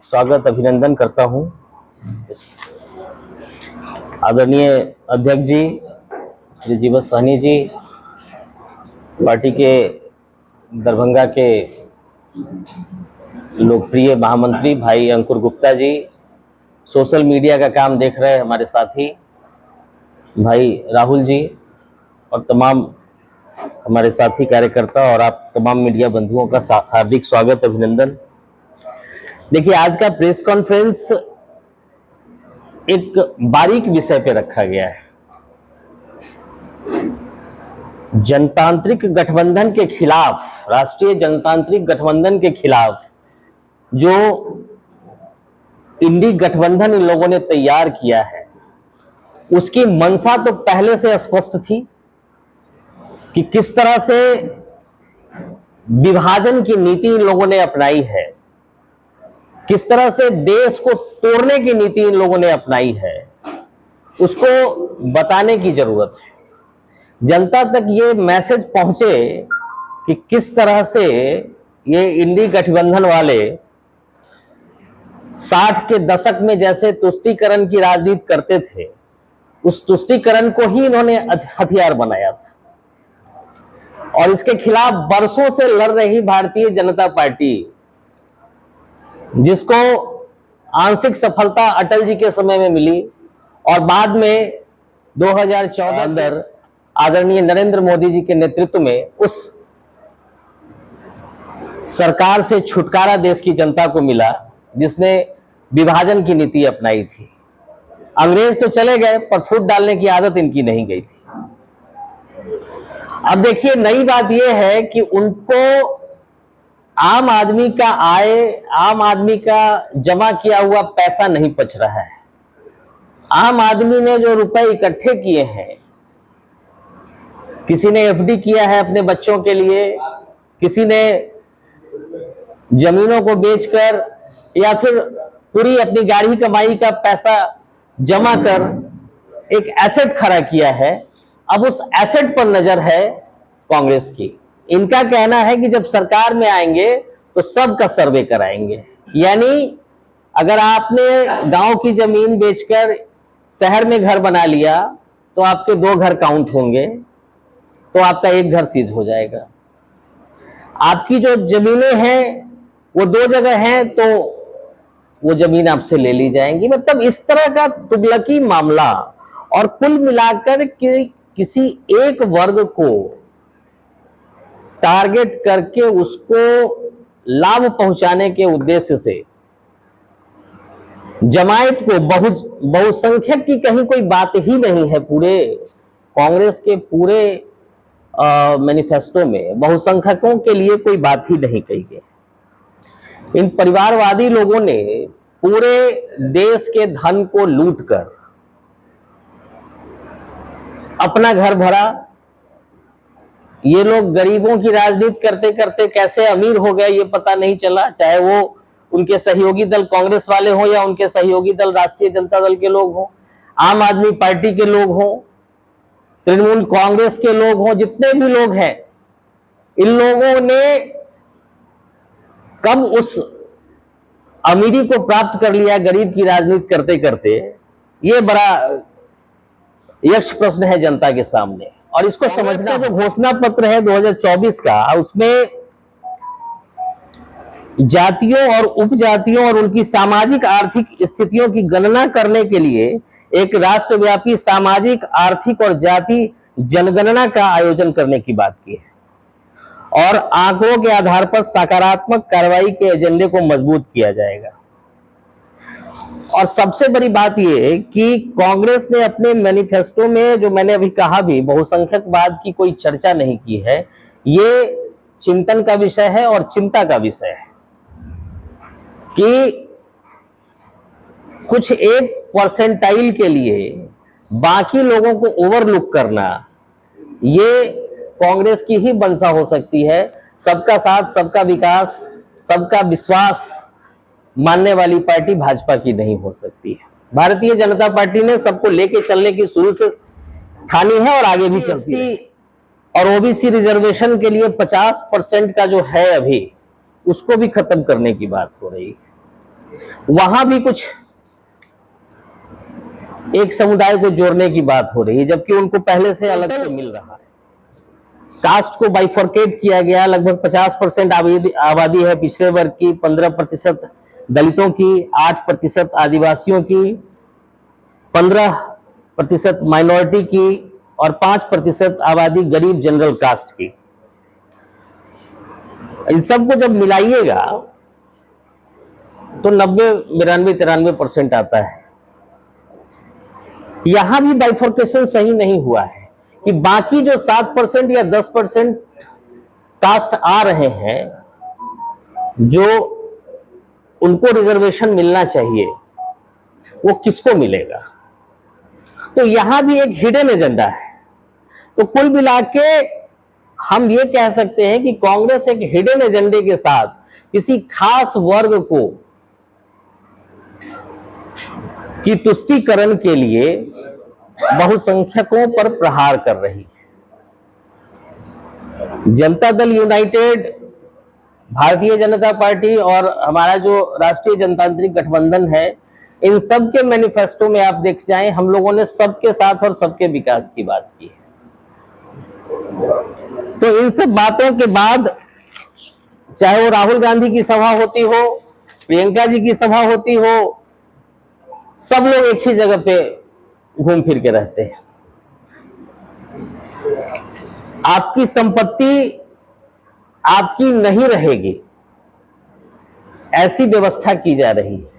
स्वागत अभिनंदन करता हूं। आदरणीय अध्यक्ष जी श्री जीवन सहनी जी, पार्टी के दरभंगा के लोकप्रिय महामंत्री भाई अंकुर गुप्ता जी, सोशल मीडिया का काम देख रहे हमारे साथी भाई राहुल जी और तमाम हमारे साथी कार्यकर्ता और आप तमाम मीडिया बंधुओं का हार्दिक स्वागत अभिनंदन। देखिए, आज का प्रेस कॉन्फ्रेंस एक बारीक विषय पे रखा गया है। जनतांत्रिक गठबंधन के खिलाफ, राष्ट्रीय जनतांत्रिक गठबंधन के खिलाफ जो इंडी गठबंधन इन लोगों ने तैयार किया है, उसकी मंशा तो पहले से स्पष्ट थी कि किस तरह से विभाजन की नीति इन लोगों ने अपनाई है, किस तरह से देश को तोड़ने की नीति इन लोगों ने अपनाई है, उसको बताने की जरूरत है। जनता तक ये मैसेज पहुंचे कि किस तरह से ये इंडी गठबंधन वाले 60 के दशक में जैसे तुष्टीकरण की राजनीति करते थे, उस तुष्टीकरण को ही इन्होंने हथियार बनाया था। और इसके खिलाफ बरसों से लड़ रही भारतीय जनता पार्टी, जिसको आंशिक सफलता अटल जी के समय में मिली और बाद में 2014 अंदर आदरणीय नरेंद्र मोदी जी के नेतृत्व में उस सरकार से छुटकारा देश की जनता को मिला जिसने विभाजन की नीति अपनाई थी। अंग्रेज तो चले गए पर फूट डालने की आदत इनकी नहीं गई थी। अब देखिए, नई बात यह है कि उनको आम आदमी का आय, आम आदमी का जमा किया हुआ पैसा नहीं पच रहा है। आम आदमी ने जो रुपए इकट्ठे किए हैं, किसी ने एफडी किया है अपने बच्चों के लिए, किसी ने जमीनों को बेचकर या फिर पूरी अपनी गाढ़ी कमाई का पैसा जमा कर एक एसेट खड़ा किया है। अब उस एसेट पर नजर है कांग्रेस की। इनका कहना है कि जब सरकार में आएंगे तो सबका सर्वे कराएंगे। यानी अगर आपने गांव की जमीन बेचकर शहर में घर बना लिया तो आपके 2 घर काउंट होंगे, तो आपका 1 घर सीज हो जाएगा। आपकी जो जमीनें हैं वो 2 जगह हैं तो वो जमीन आपसे ले ली जाएंगी। मतलब इस तरह का तुगलकी मामला, और कुल मिलाकर के किसी एक वर्ग को टारगेट करके उसको लाभ पहुंचाने के उद्देश्य से जमायत को, बहुसंख्यक की कहीं कोई बात ही नहीं है। पूरे कांग्रेस के पूरे मैनिफेस्टो में बहुसंख्यकों के लिए कोई बात ही नहीं कही गई। इन परिवारवादी लोगों ने पूरे देश के धन को लूटकर अपना घर भरा। ये लोग गरीबों की राजनीति करते करते कैसे अमीर हो गए ये पता नहीं चला, चाहे वो उनके सहयोगी दल कांग्रेस वाले हों या उनके सहयोगी दल राष्ट्रीय जनता दल के लोग हों, आम आदमी पार्टी के लोग हों, तृणमूल कांग्रेस के लोग हों, जितने भी लोग हैं, इन लोगों ने कब उस अमीरी को प्राप्त कर लिया गरीब की राजनीति करते करते, ये बड़ा यक्ष प्रश्न है जनता के सामने। और इसको समझना, जो घोषणा पत्र है 2024 का, उसमें जातियों और उपजातियों और उनकी सामाजिक आर्थिक स्थितियों की गणना करने के लिए एक राष्ट्रव्यापी सामाजिक, आर्थिक और जाति जनगणना का आयोजन करने की बात की है और आंकड़ों के आधार पर सकारात्मक कार्रवाई के एजेंडे को मजबूत किया जाएगा। और सबसे बड़ी बात यह कि कांग्रेस ने अपने मैनिफेस्टो में, जो मैंने अभी कहा भी, बहुसंख्यकवाद की कोई चर्चा नहीं की है। ये चिंतन का विषय है और चिंता का विषय है कि कुछ 1% के लिए बाकी लोगों को ओवरलुक करना, ये कांग्रेस की ही मंशा हो सकती है। सबका साथ, सबका विकास, सबका विश्वास मानने वाली पार्टी भाजपा की नहीं हो सकती है। भारतीय जनता पार्टी ने सबको लेके चलने की शुरू से ठानी है और आगे भी चलती है। और ओबीसी रिजर्वेशन के लिए 50% का जो है अभी, उसको भी खत्म करने की बात हो रही है। वहां भी कुछ एक समुदाय को जोड़ने की बात हो रही है, जबकि उनको पहले से अलग से मिल रहा है। कास्ट को बाइफरकेट किया गया, लगभग 50% आबादी है पिछड़े वर्ग की, 15% दलितों की, 8% आदिवासियों की, 15% माइनॉरिटी की और 5% आबादी गरीब जनरल कास्ट की। इन सबको जब मिलाइएगा तो 90, 92, 93% आता है। यहां भी बाइफर्केशन सही नहीं हुआ है कि बाकी जो 7% या 10% कास्ट आ रहे हैं, जो उनको रिजर्वेशन मिलना चाहिए, वो किसको मिलेगा। तो यहां भी एक हिडन एजेंडा है। तो कुल मिला के हम ये कह सकते हैं कि कांग्रेस एक हिडन एजेंडे के साथ किसी खास वर्ग को की तुष्टीकरण के लिए बहुसंख्यकों पर प्रहार कर रही है। जनता दल यूनाइटेड, भारतीय जनता पार्टी और हमारा जो राष्ट्रीय जनतांत्रिक गठबंधन है, इन सब के मैनिफेस्टो में आप देख जाएं, हम लोगों ने सबके साथ और सबके विकास की बात की है। तो इन सब बातों के बाद चाहे वो राहुल गांधी की सभा होती हो, प्रियंका जी की सभा होती हो, सब लोग एक ही जगह पे घूम फिर के रहते हैं। आपकी संपत्ति आपकी नहीं रहेगी, ऐसी व्यवस्था की जा रही है।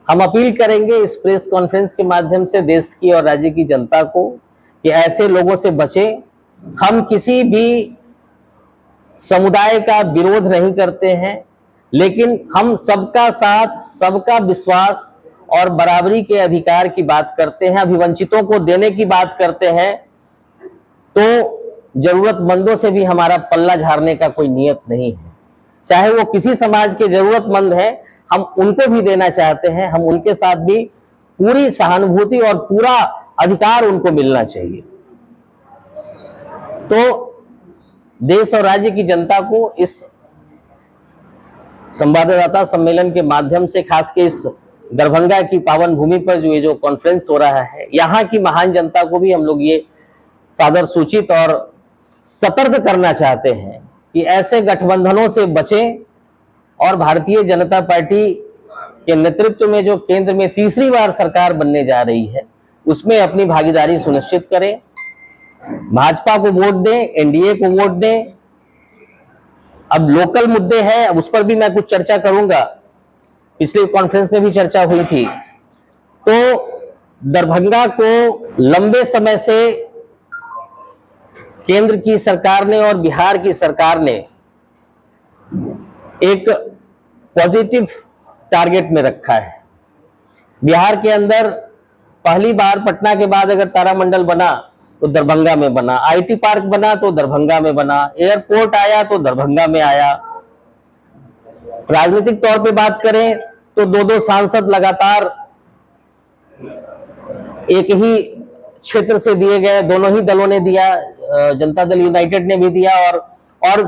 हम अपील करेंगे इस प्रेस कॉन्फ्रेंस के माध्यम से देश की और राज्य की जनता को कि ऐसे लोगों से बचें। हम किसी भी समुदाय का विरोध नहीं करते हैं, लेकिन हम सबका साथ, सबका विश्वास और बराबरी के अधिकार की बात करते हैं, अभिवंचितों को देने की बात करते हैं। तो जरूरतमंदों से भी हमारा पल्ला झाड़ने का कोई नियत नहीं है। चाहे वो किसी समाज के जरूरतमंद हैं, हम उनको भी देना चाहते हैं, हम उनके साथ भी पूरी सहानुभूति और पूरा अधिकार उनको मिलना चाहिए। तो देश और राज्य की जनता को इस संवाददाता सम्मेलन के माध्यम से, खास के इस दरभंगा की पावन भूमि पर जो ये जो कॉन्फ्रेंस हो रहा है, यहाँ की महान जनता को भी हम लोग ये सादर सूचित और सतर्क करना चाहते हैं कि ऐसे गठबंधनों से बचें और भारतीय जनता पार्टी के नेतृत्व में जो केंद्र में तीसरी बार सरकार बनने जा रही है, उसमें अपनी भागीदारी सुनिश्चित करें। भाजपा को वोट दें, एनडीए को वोट दें। अब लोकल मुद्दे हैं, उस पर भी मैं कुछ चर्चा करूंगा, पिछले कॉन्फ्रेंस में भी चर्चा हुई थी। तो दरभंगा को लंबे समय से केंद्र की सरकार ने और बिहार की सरकार ने एक पॉजिटिव टारगेट में रखा है। बिहार के अंदर पहली बार पटना के बाद अगर तारामंडल बना तो दरभंगा में बना, आईटी पार्क बना तो दरभंगा में बना, एयरपोर्ट आया तो दरभंगा में आया। राजनीतिक तौर पे बात करें तो दो सांसद लगातार एक ही क्षेत्र से दिए गए, दोनों ही दलों ने दिया, जनता दल यूनाइटेड ने भी दिया और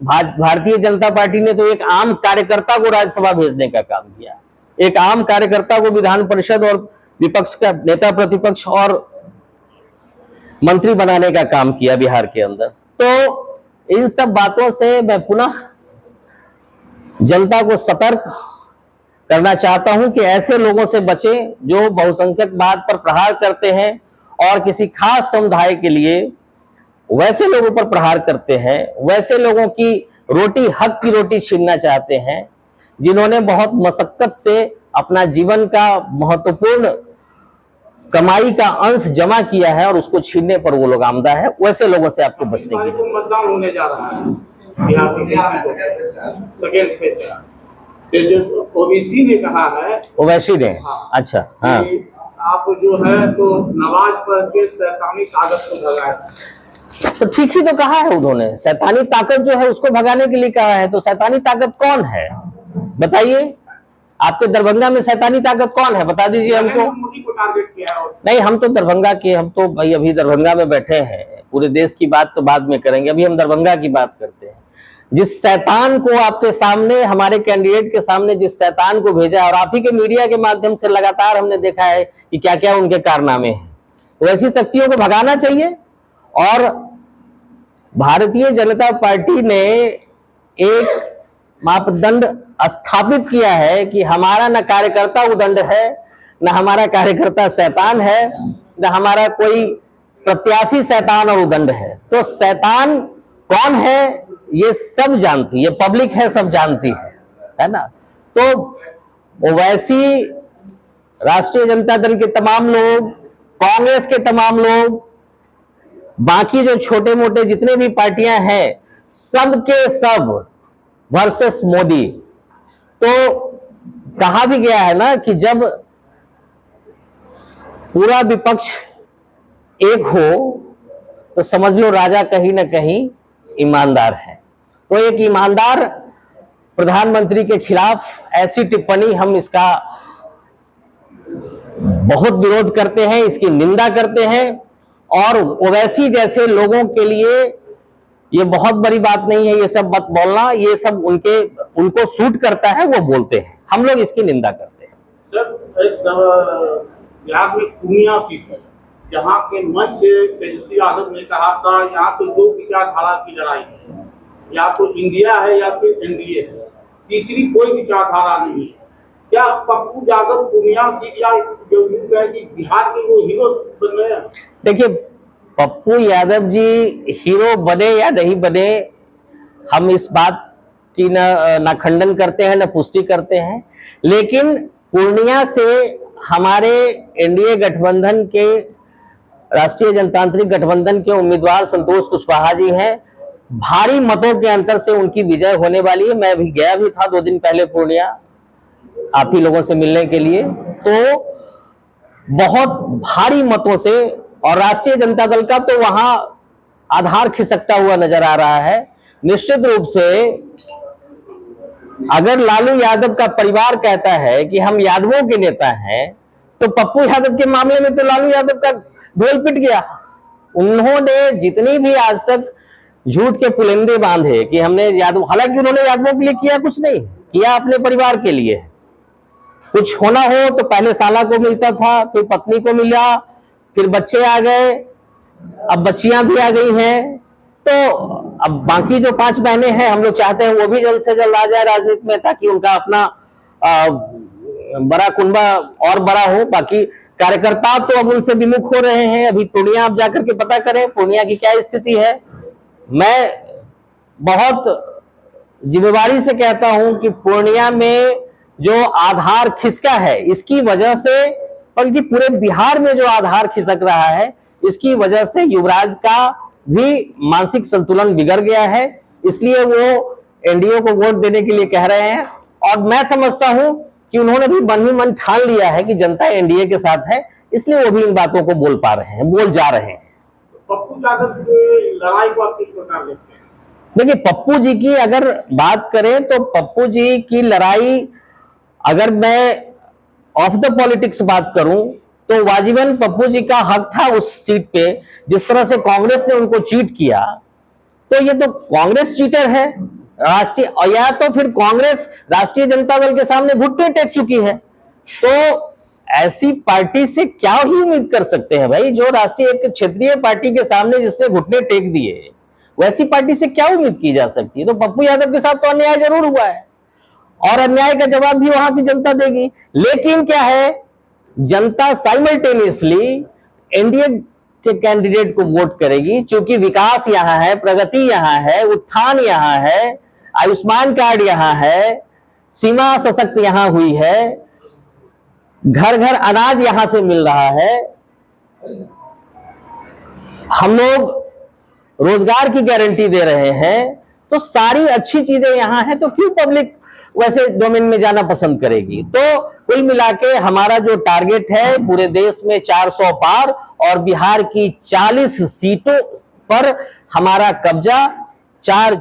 भारतीय जनता पार्टी ने तो एक आम कार्यकर्ता को राज्यसभा भेजने का काम किया, एक आम कार्यकर्ता को विधान परिषद और विपक्ष का नेता प्रतिपक्ष और मंत्री बनाने का काम किया बिहार के अंदर। तो इन सब बातों से मैं पुनः जनता को सतर्क करना चाहता हूं कि ऐसे लोगों से बचें जो बहुसंख्यकवाद पर प्रहार करते हैं और किसी खास समुदाय के लिए वैसे लोगों पर प्रहार करते हैं, वैसे लोगों की रोटी, हक की रोटी छीनना चाहते हैं, जिन्होंने बहुत मशक्कत से अपना जीवन का महत्वपूर्ण कमाई का अंश जमा किया है और उसको छीनने पर वो लोग आमदा है। वैसे लोगों से आपको बचने की जरूरत है। मतदान होने जा रहा है बिहार में, सेकेंड फेज का। जो ओबीसी ने कहा है, ओवैसी ने, अच्छा, हाँ, आप जो है तो नवाज पर के शैतानी ताकत को भगाए। तो ठीक ही तो कहा है उन्होंने, शैतानी ताकत जो है उसको भगाने के लिए कहा है। तो शैतानी ताकत कौन है बताइए? आपके दरभंगा में शैतानी ताकत कौन है, बता दीजिए हमको। मोदी को टारगेट किया है। नहीं, हम तो दरभंगा के, हम तो भाई अभी दरभंगा में बैठे हैं, पूरे देश की बात तो बाद में करेंगे, अभी हम दरभंगा की बात करते हैं। जिस शैतान को आपके सामने, हमारे कैंडिडेट के सामने जिस शैतान को भेजा, और आप ही के मीडिया के माध्यम से लगातार हमने देखा है कि क्या क्या उनके कारनामे हैं, तो ऐसी शक्तियों को भगाना चाहिए। और भारतीय जनता पार्टी ने एक मापदंड स्थापित किया है कि हमारा न कार्यकर्ता उदंड है, न हमारा कार्यकर्ता शैतान है, न हमारा कोई प्रत्याशी शैतान और उदंड है। तो शैतान कौन है ये सब जानती है, पब्लिक है, सब जानती है ना। तो ओवैसी, राष्ट्रीय जनता दल के तमाम लोग, कांग्रेस के तमाम लोग, बाकी जो छोटे मोटे जितने भी पार्टियां हैं, सब के सब वर्सेस मोदी। तो कहा भी गया है ना कि जब पूरा विपक्ष एक हो तो समझ लो राजा कहीं ना कहीं ईमानदार है। तो एक ईमानदार प्रधानमंत्री के खिलाफ ऐसी टिप्पणी, हम इसका बहुत विरोध करते हैं, इसकी निंदा करते हैं। और ओवैसी जैसे लोगों के लिए ये बहुत बड़ी बात नहीं है ये सब मत बोलना, ये सब उनको सूट करता है, वो बोलते हैं, हम लोग इसकी निंदा करते हैं। सर, बिहार में पूर्णिया सीट है, जहाँ के मंच से तेजस्वी यादव ने कहा था यहाँ तो दो विचारधारा की लड़ाई है, या तो इंडिया है या फिर एनडीए है, तीसरी कोई विचारधारा नहीं है। क्या पप्पू यादव पूर्णिया सीट या जो है कि बिहार के वो हीरो बन रहे हैं? देखिए, पप्पू यादव जी हीरो बने या नहीं बने, हम इस बात की न खंडन करते हैं न पुष्टि करते हैं, लेकिन पूर्णिया से हमारे एनडीए गठबंधन के, राष्ट्रीय जनतांत्रिक गठबंधन के उम्मीदवार संतोष कुशवाहा जी हैं। भारी मतों के अंतर से उनकी विजय होने वाली है। मैं भी गया भी था 2 दिन पहले पूर्णिया, आप ही लोगों से मिलने के लिए, तो बहुत भारी मतों से, और राष्ट्रीय जनता दल का तो वहां आधार खिसकता हुआ नजर आ रहा है। निश्चित रूप से अगर लालू यादव का परिवार कहता है कि हम यादवों के नेता हैं, तो पप्पू यादव के मामले में तो लालू यादव का ढोल पिट गया। उन्होंने जितनी भी आज तक झूठ के पुलिंदे बांधे कि हमने यादव, हालांकि उन्होंने यादवों के लिए किया कुछ नहीं, किया अपने परिवार के लिए। कुछ होना हो तो पहले साला को मिलता था, फिर पत्नी को मिला, फिर बच्चे आ गए, अब बच्चियां भी आ गई हैं। तो अब बाकी जो 5 बहनें हैं, हम लोग चाहते हैं वो भी जल्द से जल्द आ जाए राजनीति में, ताकि उनका अपना बड़ा कुंबा और बड़ा हो। बाकी कार्यकर्ता तो अब उनसे विमुख हो रहे हैं। अभी पूर्णिया आप जाकर के पता करें पूर्णिया की क्या स्थिति है। मैं बहुत जिम्मेवारी से कहता हूं कि पूर्णिया में जो आधार खिसका है, इसकी वजह से, बल्कि पूरे बिहार में जो आधार खिसक रहा है, इसकी वजह से युवराज का भी मानसिक संतुलन बिगड़ गया है। इसलिए वो एनडीए को वोट देने के लिए कह रहे हैं। और मैं समझता हूं कि उन्होंने भी मन ही मन ठान लिया है कि जनता एनडीए के साथ है, इसलिए वो भी इन बातों को बोल पा रहे हैं, बोल जा रहे हैं। पप्पू यादव की लड़ाई को आप किस प्रकार देखते हैं? देखिए, पप्पू जी की अगर बात करें तो पप्पू जी की लड़ाई, अगर मैं ऑफ द पॉलिटिक्स बात करूं तो वाजिबन पप्पू जी का हक था उस सीट पे। जिस तरह से कांग्रेस ने उनको चीट किया, तो ये तो कांग्रेस चीटर है राष्ट्रीय, और या तो फिर कांग्रेस राष्ट्रीय जनता दल के सामने घुटने टेक चुकी है। तो ऐसी पार्टी से क्या ही उम्मीद कर सकते हैं भाई, जो राष्ट्रीय एक क्षेत्रीय पार्टी के सामने जिसने घुटने टेक दिए, वैसी पार्टी से क्या उम्मीद की जा सकती है। तो पप्पू यादव के साथ तो अन्याय जरूर हुआ है, और अन्याय का जवाब भी वहां की जनता देगी। लेकिन क्या है, जनता साइमल्टेनियसली एनडीए के कैंडिडेट को वोट करेगी, क्योंकि विकास यहां है, प्रगति यहां है, उत्थान यहां है, आयुष्मान कार्ड यहां है, सीमा सशक्त यहां हुई है, घर घर अनाज यहां से मिल रहा है, हम लोग रोजगार की गारंटी दे रहे हैं। तो सारी अच्छी चीजें यहां हैं, तो क्यों पब्लिक वैसे डोमेन में जाना पसंद करेगी। तो कुल मिला के हमारा जो टारगेट है पूरे देश में 400 पार, और बिहार की 40 सीटों पर हमारा कब्जा, 4